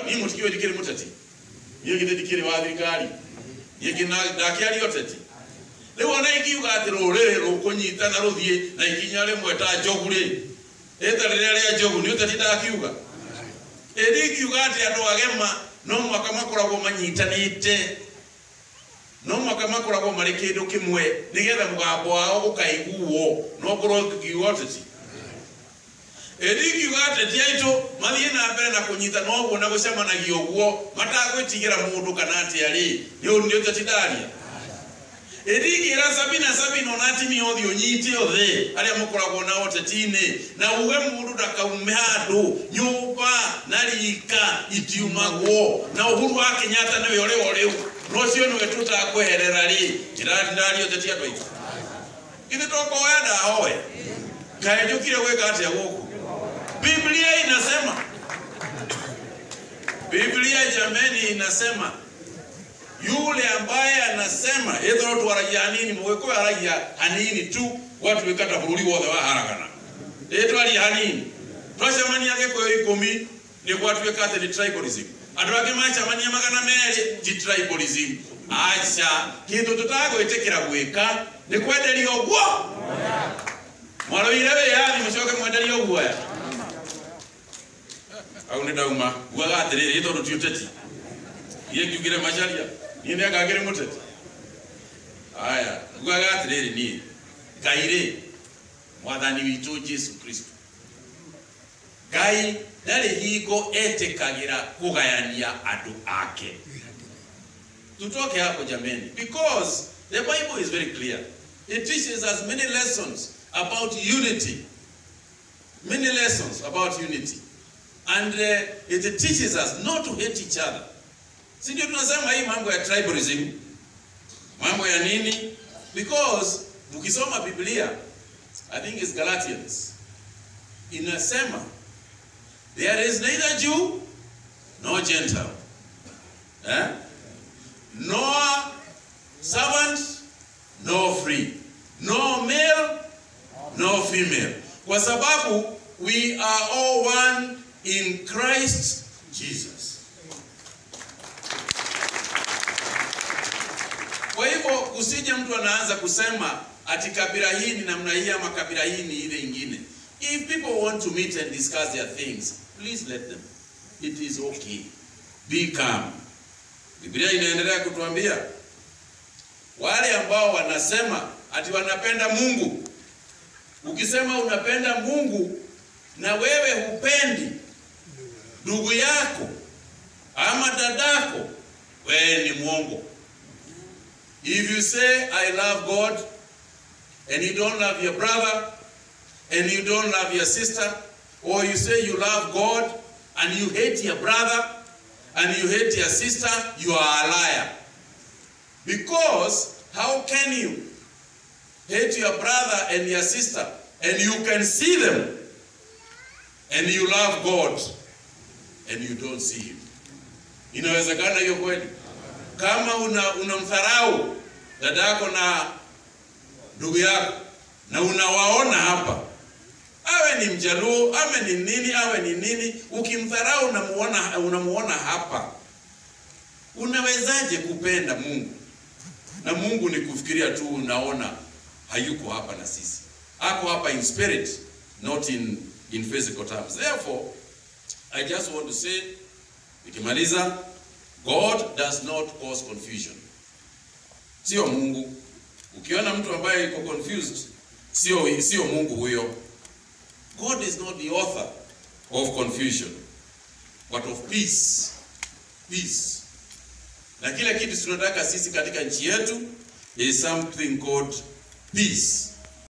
ni mutikio dikire mutati yegi dikire wa thirikari yegi na dakiari oteti leo ona ikiuga ati rurero kunyita na ruthie na ikinya rimwe ta njogure eta rĩrĩa njogu ni utati dakiuga erikiuga ati andu agema no mwaka makoragwo manyitanite no mwaka makoragwo mari kindu kimwe nigetha mugambo wao ukaiguo no korwo kiuga oteti erikiuga ati tiaito mathie na mbere na kunyita no guo na gucemanagio guo matagwitigira mundu kana ati ari ni utati daria erigira 77 onati ni othi onyite othe aria mukoragwo na otetine na uwe mundu ndakaume handu nyumba na rika itiumagwo na uhuru wa Kenyatta niwe ore no cio niwe tutakweherera ri ndari oteti andũ aitũ ithe tokoya ndahoya kae njukire gwika atia guku Biblia inasema Biblia jameni inasema yule ambaye anasema ethero twaragia nini mweko aragia hanini tu watu wikata bururi wothe wa haragana etwari hanini twacemania geko 10 ni watu wikate ni tribalism andu ake macemania magana meri ti tribalism acha kindu tutagwitikira gwika ni kwenderia ogwo mwaro irewe yani mucoke mwenderia ogwo ya au ni dauma gwaga atiriri tondu tiuteti yekugire macharia ni agagire muteti aya gwaga atiriri ni gaire mwathani witu Jesu Kristo gai ndari hingo etikagira kugayania andu ake tutoke hapo jameni because the Bible is very clear. It teaches us many lessons about unity, and it teaches us not to hate each other. Si ndio tunasema hii mambo ya tribalism, mambo ya nini? Because mukisoma Biblia, I think it's Galatians, inasema there is neither Jew nor Gentile, nor servant nor free, no male no female, kwa sababu we are all one in Christ Jesus. Kwa hivyo usije mtu anaanza kusema ati kabila hii ni namna hii ama kabila hii ni ile ingine. If people want to meet and discuss their things, please let them. It is okay. Be calm. Biblia inaendelea kutuambia wale ambao wanasema ati wanapenda Mungu. Ukisema unapenda Mungu na wewe hupendi ndugu yako ama dadako, wewe ni mwongo. If you say I love God and you don't love your brother and you don't love your sister, or you say you love God and you hate your brother and you hate your sister, you are a liar. Because how can you hate your brother and your sister and you can see them and you love God and you don't see him? Inawezekana hiyo kweli? Kama unamdharau dadako na ndugu yako na unawaona hapa, awe ni Mjaluo, awe ni nini, awe ni nini, ukimdharau unamuona hapa, unawezaje kupenda Mungu? Na Mungu ni kufikiria tu unaona hayuko hapa na sisi. Ako hapa in spirit, not in physical terms. Therefore, I just want to say, nikimaliza, God does not cause confusion. Sio Mungu. Ukiona mtu ambaye yuko confused, sio Mungu huyo. God is not the author of confusion, but of peace. Peace. Na kile kitu tunataka sisi katika nchi yetu is something called peace.